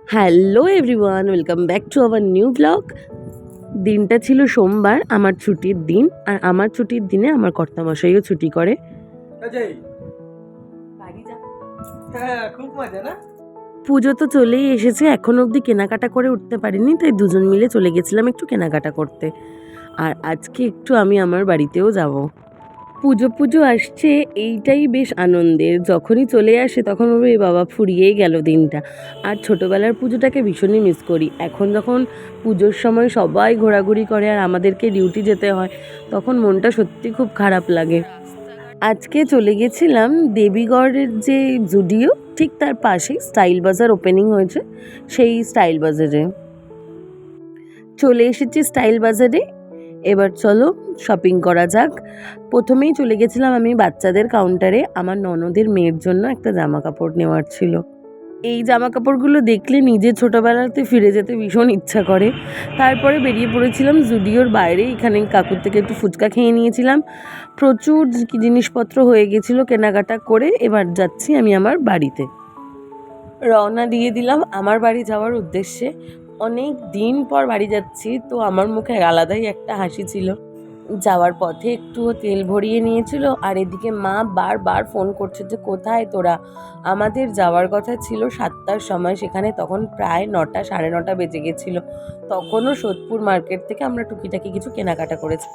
Hello everyone, welcome back to our new blog. দিনটা ছিল সোমবার, আমার ছুটির দিন। আর আমার ছুটির দিনে আমার কর্তামশাইও ছুটি করে। খুব মজা না? পুজো তো চলেই এসেছে, এখনো অবধি কেনাকাটা করে উঠতে পারিনি, তাই দুজন মিলে চলে গেছিলাম একটু কেনাকাটা করতে। আর আজকে একটু আমি আমার বাড়িতেও যাব। পুজো পুজো আসছে, এইটাই বেশ আনন্দের। যখনই চলে আসে তখন বলবো এ বাবা ফুরিয়েই গেল দিনটা। আর ছোটোবেলার পুজোটাকে ভীষণই মিস করি। এখন যখন পুজোর সময় সবাই ঘোরাঘুরি করে আর আমাদেরকে ডিউটি যেতে হয়, তখন মনটা সত্যি খুব খারাপ লাগে। আজকে চলে গেছিলাম দেবীগড়ের যে জুডিও, ঠিক তার পাশেই স্টাইল বাজার ওপেনিং হয়েছে, সেই স্টাইল বাজারে চলে এসেছি। স্টাইল বাজারে এবার চলো শপিং করা যাক। প্রথমেই চলে গেছিলাম আমি বাচ্চাদের কাউন্টারে। আমার ননদের মেয়ের জন্য একটা জামা কাপড় নেওয়ার ছিল। এই জামা কাপড়গুলো দেখলে নিজের ছোটোবেলাতে ফিরে যেতে ভীষণ ইচ্ছা করে। তারপরে বেরিয়ে পড়েছিলাম জুডিওর বাইরে। এখানে কাকুর থেকে একটু ফুচকা খেয়ে নিয়েছিলাম। প্রচুর জিনিসপত্র হয়ে গেছিলো কেনাকাটা করে। এবার যাচ্ছি আমি আমার বাড়িতে। রওনা দিয়ে দিলাম আমার বাড়ি যাওয়ার উদ্দেশ্যে। অনেক দিন পর বাড়ি যাচ্ছি, তো আমার মুখে আলাদাই একটা হাসি ছিল। যাওয়ার পথে একটুও তেল ভরিয়ে নিয়েছিল। আর এদিকে মা বারবার ফোন করছে যে কোথায় তোরা। আমাদের যাওয়ার কথা ছিল 7টার সময়, সেখানে তখন প্রায় 9টা, সাড়ে 9টা বেজে গেছিলো। তখনও সোদপুর মার্কেট থেকে আমরা টুকিটাকি কিছু কেনাকাটা করেছি।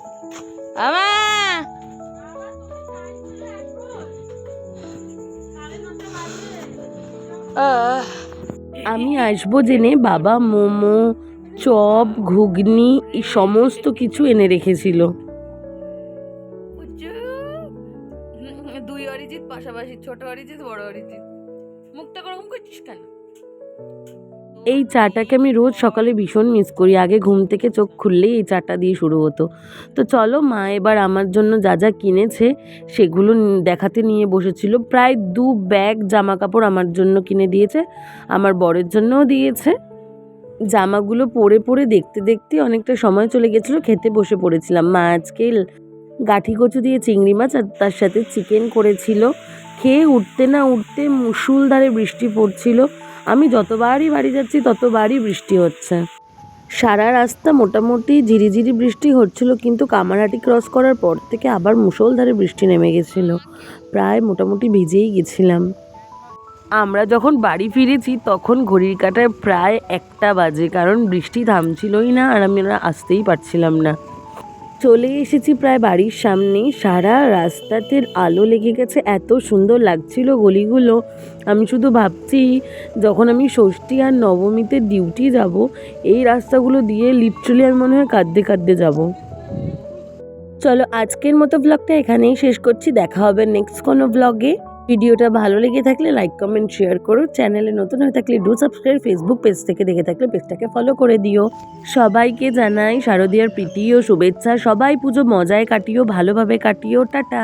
আমি আসবো জেনে বাবা মোমো, চপ, ঘুগনি এই সমস্ত কিছু এনে রেখেছিল। দুই অরিজিৎ পাশাপাশি, ছোট অরিজিৎ বড় অরিজিৎ। মুখটা গরম করছিস কেন? এই চাটাকে আমি রোজ সকালে ভীষণ মিস করি। আগে ঘুম থেকে চোখ খুললেই এই চাটা দিয়ে শুরু হতো। তো চলো, মা এবার আমার জন্য যা যা কিনেছে সেগুলো দেখাতে নিয়ে বসেছিল। প্রায় 2 ব্যাগ জামা কাপড় আমার জন্য কিনে দিয়েছে, আমার বরের জন্যও দিয়েছে। জামাগুলো পরে পরে দেখতে দেখতে অনেকটা সময় চলে গেছিলো। খেতে বসে পড়েছিলাম। মা আজকে গাঠি কচু দিয়ে চিংড়ি মাছ আর তার সাথে চিকেন করেছিল। খেয়ে উঠতে না উঠতে মুষলধারে বৃষ্টি পড়ছিল। আমি যতবারই বাড়ি যাচ্ছি ততবারই বৃষ্টি হচ্ছে। সারা রাস্তা মোটামুটি ঝিরিঝিরি বৃষ্টি হচ্ছিল, কিন্তু কামারহাটি ক্রস করার পর থেকে আবার মুষলধারে বৃষ্টি নেমে গেছিলো। প্রায় মোটামুটি ভিজেই গেছিলাম। আমরা যখন বাড়ি ফিরেছি তখন ঘড়ির কাঁটায় প্রায় 1টা বাজে, কারণ বৃষ্টি থামছিলই না আর আমরা আসতেই পারছিলাম না। চলে এসেছি প্রায় বাড়ির সামনেই। সারা রাস্তাতে আলো লেগে গেছে, এত সুন্দর লাগছিল গলিগুলো। আমি শুধু ভাবছি যখন আমি ষষ্ঠী আর নবমীতে ডিউটি যাব, এই রাস্তাগুলো দিয়ে লিটারালি আমি মনে হয় কাঁদতে কাঁদতে যাব। চলো আজকের মতো ব্লগটা এখানেই শেষ করছি। দেখা হবে নেক্সট কোনো ব্লগে। ভিডিওটা ভালো লেগে থাকলে লাইক, কমেন্ট, শেয়ার করো। চ্যানেলে নতুন হয়ে থাকলে ডু সাবস্ক্রাইব। ফেসবুক পেজ থেকে দেখে থাকলে পেজটাকে ফলো করে দিও। সবাইকে জানাই শারদীয়ার প্রীতি ও শুভেচ্ছা। সবাই পুজো মজায় কাটিও, ভালোভাবে কাটিও। টাটা।